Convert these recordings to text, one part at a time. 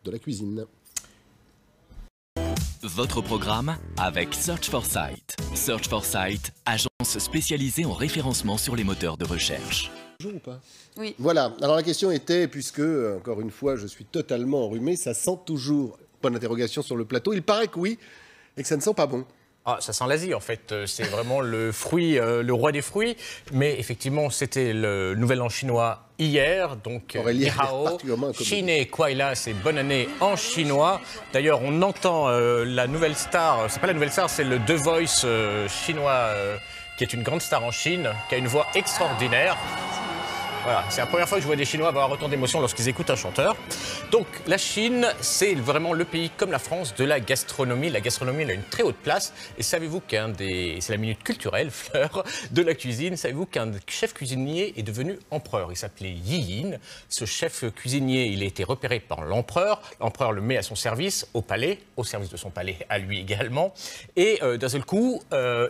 de la cuisine. Votre programme avec Search for Sight. Search for Sight, agence spécialisée en référencement sur les moteurs de recherche. Bonjour ou pas? Oui. Voilà, alors la question était, puisque, encore une fois, je suis totalement enrhumé, ça sent toujours, point d'interrogation sur le plateau, il paraît que oui, et que ça ne sent pas bon. Ah, ça sent l'Asie en fait, c'est vraiment le fruit, le roi des fruits, mais effectivement c'était le nouvel an chinois hier, donc Ni Hao, Chine Kuaila, c'est bonne année en chinois. D'ailleurs on entend la nouvelle star, c'est pas la nouvelle star, c'est le The Voice chinois qui est une grande star en Chine, qui a une voix extraordinaire. Voilà, c'est la première fois que je vois des Chinois avoir un retour d'émotion lorsqu'ils écoutent un chanteur. Donc la Chine, c'est vraiment le pays, comme la France, de la gastronomie. La gastronomie, elle a une très haute place. Et savez-vous c'est la minute culturelle, Fleur, de la cuisine. Savez-vous qu'un chef cuisinier est devenu empereur? Il s'appelait Yi Yin. Ce chef cuisinier, il a été repéré par l'empereur. L'empereur le met à son service, au palais, au service de son palais, à lui également. Et d'un seul coup,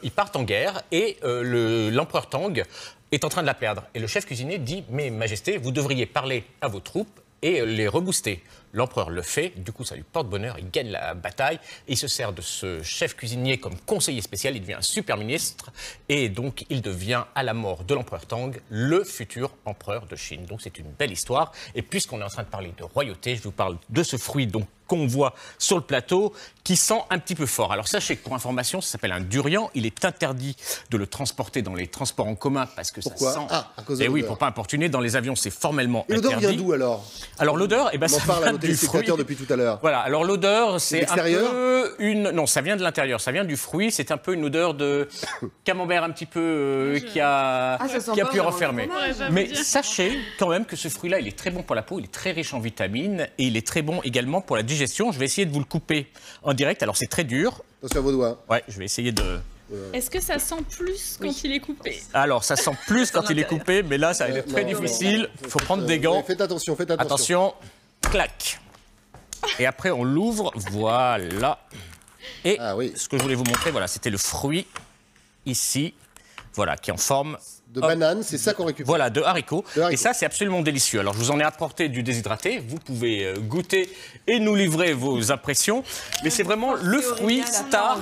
ils partent en guerre. Et l'empereur Tang est en train de la perdre. Et le chef cuisinier dit « Mais Majesté, vous devriez parler à vos troupes et les rebooster ». L'empereur le fait, du coup ça lui porte bonheur, il gagne la bataille, et il se sert de ce chef cuisinier comme conseiller spécial, il devient un super ministre, et donc il devient, à la mort de l'empereur Tang, le futur empereur de Chine. Donc c'est une belle histoire, et puisqu'on est en train de parler de royauté, je vous parle de ce fruit qu'on voit sur le plateau, qui sent un petit peu fort. Alors sachez que pour information, ça s'appelle un durian, il est interdit de le transporter dans les transports en commun, parce que pourquoi? Ça sent... Ah, à cause de et oui, l'odeur. pour pas importuner, dans les avions c'est formellement interdit. Et l'odeur vient d'où alors? Alors l'odeur, on en parle à nos téléspectateurs depuis tout à l'heure. Voilà, alors l'odeur, c'est un peu une... Non, ça vient de l'intérieur, ça vient du fruit, c'est un peu une odeur de camembert un petit peu qui a pu renfermer. Mais sachez quand même que ce fruit-là, il est très bon pour la peau, il est très riche en vitamines et il est très bon également pour la digestion. Je vais essayer de vous le couper en direct, alors c'est très dur. Attention à vos doigts. Ouais, je vais essayer de... Est-ce que ça sent plus quand il est coupé? Alors, ça sent plus quand il est coupé, mais là, ça va être très difficile. Il faut prendre des gants. Faites attention, faites attention. Attention, clac. Et après, on l'ouvre, voilà. Et ce que je voulais vous montrer, voilà, c'était le fruit, ici, voilà, qui est en forme... De banane, c'est ça qu'on récupère. Voilà, de haricots. Et ça, c'est absolument délicieux. Alors, je vous en ai apporté du déshydraté. Vous pouvez goûter et nous livrer vos impressions. Mais c'est vraiment le fruit star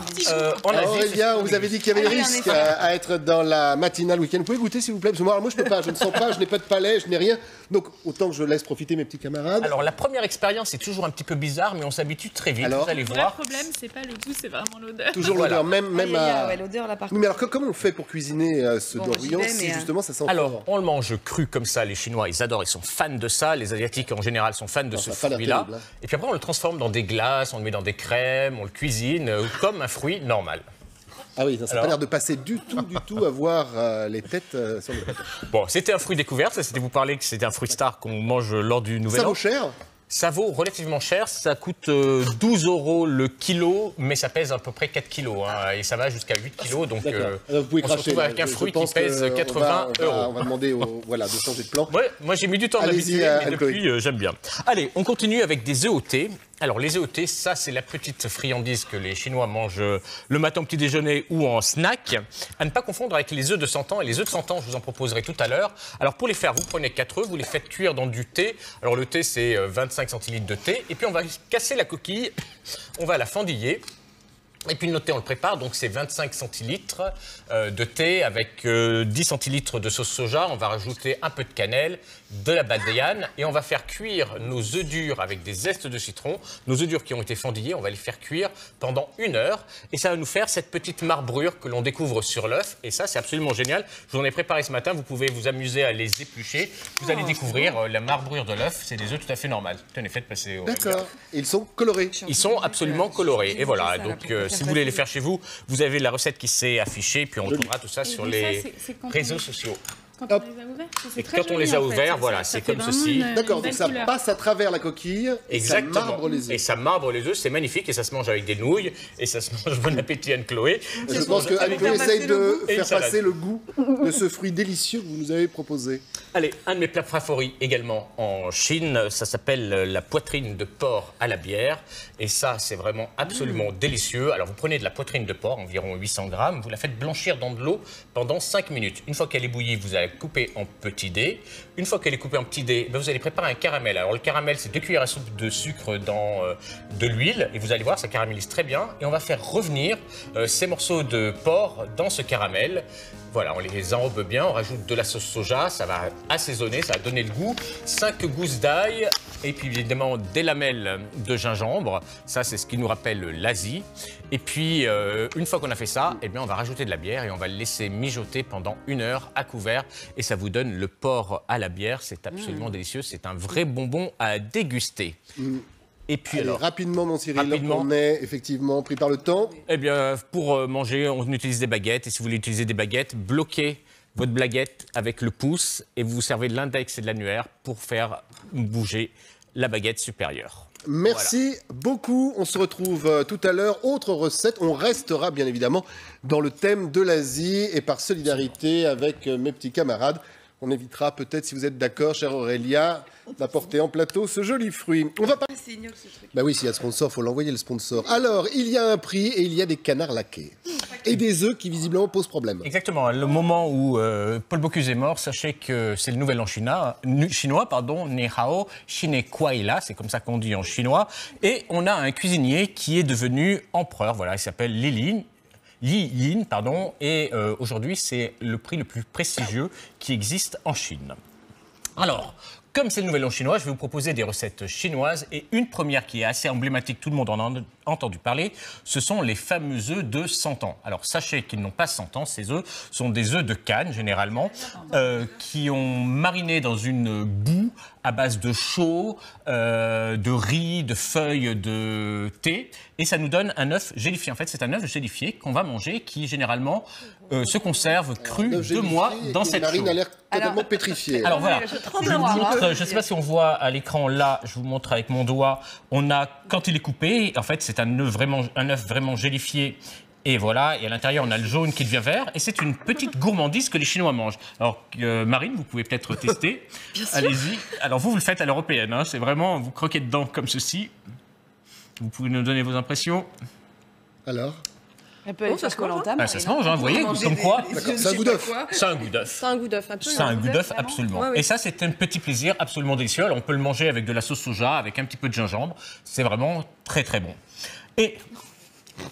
en Asie. Aurélien, vous avez dit qu'il y avait des risques à être dans la matinale week-end. Vous pouvez goûter, s'il vous plaît? Parce que moi, je ne peux pas, je ne sens pas, je n'ai pas de palais, je n'ai rien. Donc, autant que je laisse profiter mes petits camarades. Alors, la première expérience est toujours un petit peu bizarre, mais on s'habitue très vite. Alors, vous allez voir. Le problème, c'est pas le goût, c'est vraiment l'odeur. Toujours l'odeur, même à... l'odeur, là, par contre. Mais alors, comment on fait pour cuisiner ce dorian si justement ça sent fort? Alors, on le mange cru comme ça. Les Chinois, ils adorent, ils sont fans de ça. Les Asiatiques, en général, sont fans de ce fruit-là. Et puis après, on le transforme dans des glaces, on le met dans des crèmes, on le cuisine comme un fruit normal. Ah oui, ça n'a pas l'air de passer du tout à voir les têtes sur le plateau. Bon, c'était un fruit découverte. Ça, c'était vous parler que c'était un fruit star qu'on mange lors du Nouvel An. Ça vaut cher? Ça vaut relativement cher, ça coûte 12 € le kilo, mais ça pèse à peu près 4 kilos, hein, et ça va jusqu'à 8 kilos, donc vous pouvez on se retrouve avec un fruit qui pèse 80 €. On va demander de changer de plan. Ouais, moi j'ai mis du temps à m'habituer, mais depuis j'aime bien. Allez, on continue avec des œufs au thé. Alors les œufs au thé, ça c'est la petite friandise que les Chinois mangent le matin au petit déjeuner ou en snack. À ne pas confondre avec les œufs de 100 ans. Et les œufs de 100 ans, je vous en proposerai tout à l'heure. Alors pour les faire, vous prenez 4 œufs, vous les faites cuire dans du thé. Alors le thé c'est 25 centilitres de thé. Et puis on va casser la coquille, on va la fendiller. Et puis le thé, on le prépare, donc c'est 25 centilitres de thé avec 10 centilitres de sauce soja. On va rajouter un peu de cannelle, de la badiane et on va faire cuire nos œufs durs avec des zestes de citron. Nos œufs durs qui ont été fendillés, on va les faire cuire pendant 1 heure et ça va nous faire cette petite marbrure que l'on découvre sur l'œuf. Et ça, c'est absolument génial. Je vous en ai préparé ce matin, vous pouvez vous amuser à les éplucher. Vous allez découvrir la marbrure de l'œuf, c'est des œufs tout à fait normales. Tenez, faites passer au... D'accord, ils sont colorés. Ils sont absolument colorés. Et voilà, donc si vous voulez les faire chez vous, vous avez la recette qui s'est affichée, puis on retrouvera tout ça sur les réseaux sociaux. Quand on les a ouverts, et quand on les a ouverts, voilà, c'est comme ceci. D'accord, donc ça passe à travers la coquille et ça marbre les œufs. Et ça marbre les œufs, c'est magnifique et ça se mange avec des nouilles et ça se mange. Bon appétit Anne-Chloé. Je pense qu'Anne-Chloé essaye de faire passer le goût de ce fruit délicieux que vous nous avez proposé. Allez, un de mes plats favoris également en Chine, ça s'appelle la poitrine de porc à la bière. Et ça, c'est vraiment absolument délicieux. Alors vous prenez de la poitrine de porc, environ 800 grammes, vous la faites blanchir dans de l'eau pendant 5 minutes. Une fois qu'elle est bouillie, vous allez la couper en petits dés. Une fois qu'elle est coupée en petits dés, vous allez préparer un caramel. Alors le caramel, c'est 2 cuillères à soupe de sucre dans de l'huile. Et vous allez voir, ça caramélise très bien. Et on va faire revenir ces morceaux de porc dans ce caramel. Voilà, on les enrobe bien, on rajoute de la sauce soja, ça va assaisonner, ça va donner le goût. 5 gousses d'ail et puis évidemment des lamelles de gingembre. Ça, c'est ce qui nous rappelle l'Asie. Et puis, une fois qu'on a fait ça, eh bien, on va rajouter de la bière et on va le laisser mijoter pendant 1 heure à couvert. Et ça vous donne le porc à la bière. C'est absolument délicieux. C'est un vrai bonbon à déguster. Et puis allez, alors, rapidement, mon Cyril, on est effectivement pris par le temps. Eh bien, pour manger, on utilise des baguettes. Et si vous voulez utiliser des baguettes, bloquez votre baguette avec le pouce et vous vous servez de l'index et de l'annulaire pour faire bouger la baguette supérieure. Merci beaucoup. On se retrouve tout à l'heure. Autre recette. On restera bien évidemment dans le thème de l'Asie et par solidarité avec mes petits camarades. On évitera peut-être, si vous êtes d'accord, chère Aurélia, d'apporter en plateau ce joli fruit. On va parler. C'est ignoble ce truc. Bah oui, s'il y a sponsor, il faut l'envoyer le sponsor. Alors, il y a un prix et il y a des canards laqués. Et des œufs qui visiblement posent problème. Exactement. Le moment où Paul Bocuse est mort, sachez que c'est le nouvel an chinois, Ni Hao, Shine Kuaila, c'est comme ça qu'on dit en chinois. Et on a un cuisinier qui est devenu empereur. Voilà, il s'appelle Li Yin, et aujourd'hui, c'est le prix le plus prestigieux qui existe en Chine. Alors, comme c'est le nouvel an chinois, je vais vous proposer des recettes chinoises et une première qui est assez emblématique, tout le monde en a entendu parler, ce sont les fameux œufs de 100 ans. Alors, sachez qu'ils n'ont pas 100 ans, ces œufs sont des œufs de canne, généralement, qui ont mariné dans une boue à base de chaux, de riz, de feuilles de thé, et ça nous donne un œuf gélifié. En fait, c'est un œuf gélifié qu'on va manger, qui généralement se conserve cru 2 mois dans cette chaux. Marine a l'air totalement pétrifiée. Alors voilà, je ne sais pas si on voit à l'écran là, je vous montre avec mon doigt, on a, quand il est coupé, en fait c'est un œuf vraiment gélifié. Et voilà, et à l'intérieur, on a le jaune qui devient vert. Et c'est une petite gourmandise que les Chinois mangent. Alors, Marine, vous pouvez peut-être tester. Allez-y. Alors, vous le faites à l'européenne. Hein. C'est vraiment, vous croquez dedans comme ceci. Vous pouvez nous donner vos impressions. Alors ça se mange, ça se mange, hein, vous voyez, comme quoi. C'est un goût d'œuf. C'est un goût d'œuf. C'est un goût d'œuf, absolument. C'est un goût d'œuf, absolument. Ouais, oui. Et ça, c'est un petit plaisir absolument délicieux. Alors, on peut le manger avec de la sauce soja, avec un petit peu de gingembre. C'est vraiment très, très bon. Et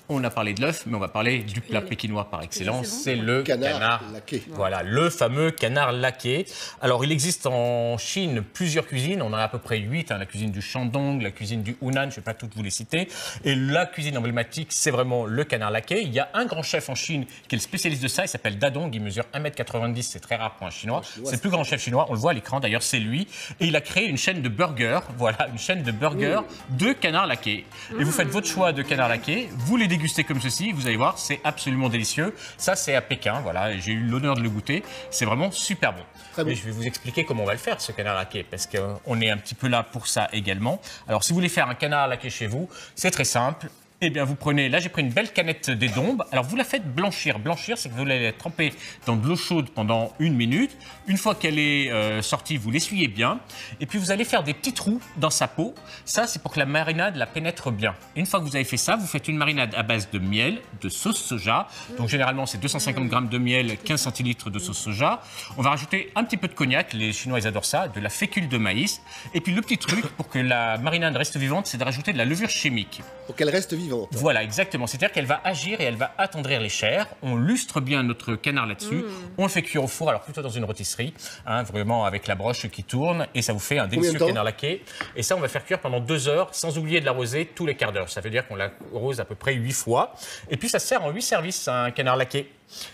on a parlé de l'œuf, mais on va parler du plat pékinois par excellence. C'est le canard laqué. Voilà, le fameux canard laqué. Alors, il existe en Chine plusieurs cuisines. On en a à peu près 8. Hein, la cuisine du Shandong, la cuisine du Hunan, je ne vais pas toutes vous les citer. Et la cuisine emblématique, c'est vraiment le canard laqué. Il y a un grand chef en Chine qui est le spécialiste de ça. Il s'appelle Dadong. Il mesure 1,90 m. C'est très rare pour un Chinois. C'est le plus grand chef chinois. On le voit à l'écran. D'ailleurs, c'est lui. Et il a créé une chaîne de burgers. Voilà, une chaîne de burgers de canard laqué. Et vous faites votre choix de canard laqué. Vous les dégustez comme ceci, vous allez voir, c'est absolument délicieux. Ça, c'est à Pékin, voilà, j'ai eu l'honneur de le goûter. C'est vraiment super bon. Et je vais vous expliquer comment on va le faire, ce canard laqué, parce qu'on est un petit peu là pour ça également. Alors, si vous voulez faire un canard laqué chez vous, c'est très simple. Eh bien, vous prenez, là j'ai pris une belle canette d'édombe. Alors, vous la faites blanchir. Blanchir, c'est que vous allez la tremper dans de l'eau chaude pendant 1 minute. Une fois qu'elle est sortie, vous l'essuyez bien. Et puis, vous allez faire des petits trous dans sa peau. Ça, c'est pour que la marinade la pénètre bien. Une fois que vous avez fait ça, vous faites une marinade à base de miel, de sauce soja. Donc, généralement, c'est 250 g de miel, 15 centilitres de sauce soja. On va rajouter un petit peu de cognac. Les Chinois, ils adorent ça. De la fécule de maïs. Et puis, le petit truc pour que la marinade reste vivante, c'est de rajouter de la levure chimique. Pour qu'elle reste vivante. Voilà, exactement. C'est-à-dire qu'elle va agir et elle va attendrir les chairs. On lustre bien notre canard là-dessus. On le fait cuire au four, alors plutôt dans une rôtisserie, hein, vraiment avec la broche qui tourne. Et ça vous fait un délicieux canard laqué. Et ça, on va faire cuire pendant 2 heures, sans oublier de l'arroser tous les quarts d'heure. Ça veut dire qu'on l'arrose à peu près 8 fois. Et puis, ça se sert en 8 services, un canard laqué.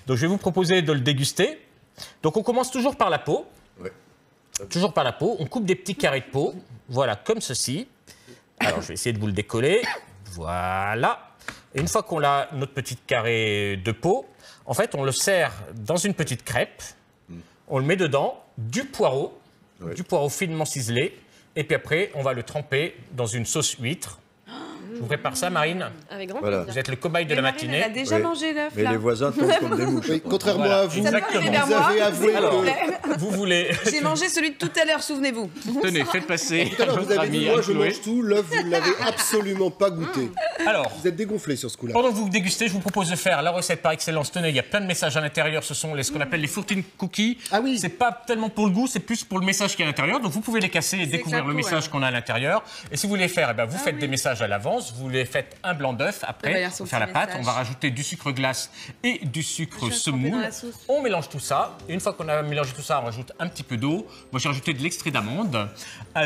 Donc, je vais vous proposer de le déguster. Donc, on commence toujours par la peau. Ouais. Toujours par la peau. On coupe des petits carrés de peau. Voilà, comme ceci. Alors, je vais essayer de vous le décoller. Voilà. Et une fois qu'on a notre petit carré de peau, en fait, on le serre dans une petite crêpe. On le met dedans, du poireau finement ciselé. Et puis après, on va le tremper dans une sauce huître. Je vous prépare ça, Marine. Avec grand plaisir. Vous êtes le cobaye de la matinée. Elle a déjà mangé l'œuf, mais là. les voisins tombent comme des mouches. Oui, contrairement à vous, Exactement. vous avez avoué Vous voulez... J'ai mangé celui de tout à l'heure, souvenez-vous. Tenez, faites passer Tout à l'heure, vous votre avez dit, ami moi je Anne-Chloé. mange tout, l'œuf, vous ne l'avez absolument pas goûté. Alors, vous êtes dégonflé sur ce coup-là. Pendant que vous dégustez, je vous propose de faire la recette par excellence. Tenez, il y a plein de messages à l'intérieur. Ce sont ce qu'on appelle les fortune cookies. Ah oui. C'est pas tellement pour le goût, c'est plus pour le message qui est à l'intérieur. Donc vous pouvez les casser et découvrir le message qu'on a à l'intérieur. Et si vous voulez faire, vous faites des messages à l'avance. Vous les faites un blanc d'œuf après pour faire la pâte. On va rajouter du sucre glace et du sucre semoule. On mélange tout ça. Et une fois qu'on a mélangé tout ça, on rajoute un petit peu d'eau. Moi, j'ai rajouté de l'extrait d'amande,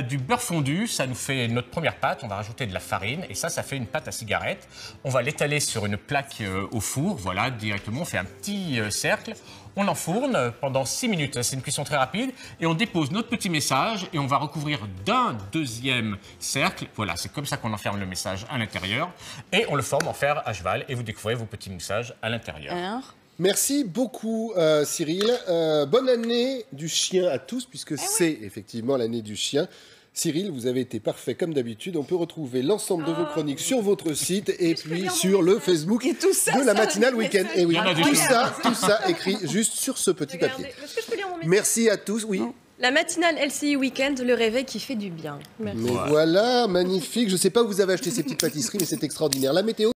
du beurre fondu. Ça nous fait notre première pâte. On va rajouter de la farine et ça fait une pâte à cigarette. On va l'étaler sur une plaque au four, voilà, directement. On fait un petit cercle. On enfourne pendant 6 minutes. C'est une cuisson très rapide. Et on dépose notre petit message et on va recouvrir d'un deuxième cercle. Voilà, c'est comme ça qu'on enferme le message à l'intérieur. Et on le forme en fer à cheval et vous découvrez vos petits messages à l'intérieur. Merci beaucoup, Cyril. Bonne année du chien à tous, puisque c'est effectivement l'année du chien. Cyril, vous avez été parfait comme d'habitude. On peut retrouver l'ensemble de vos chroniques sur votre site et puis sur le Facebook de la matinale week-end. Et oui, tout ça écrit juste sur ce petit papier. Est-ce que je peux lire mon message ? Merci à tous. Oui. La matinale LCI Week-end, le réveil qui fait du bien. Merci. Mais voilà, magnifique. Je ne sais pas où vous avez acheté ces petites pâtisseries, mais c'est extraordinaire. La météo.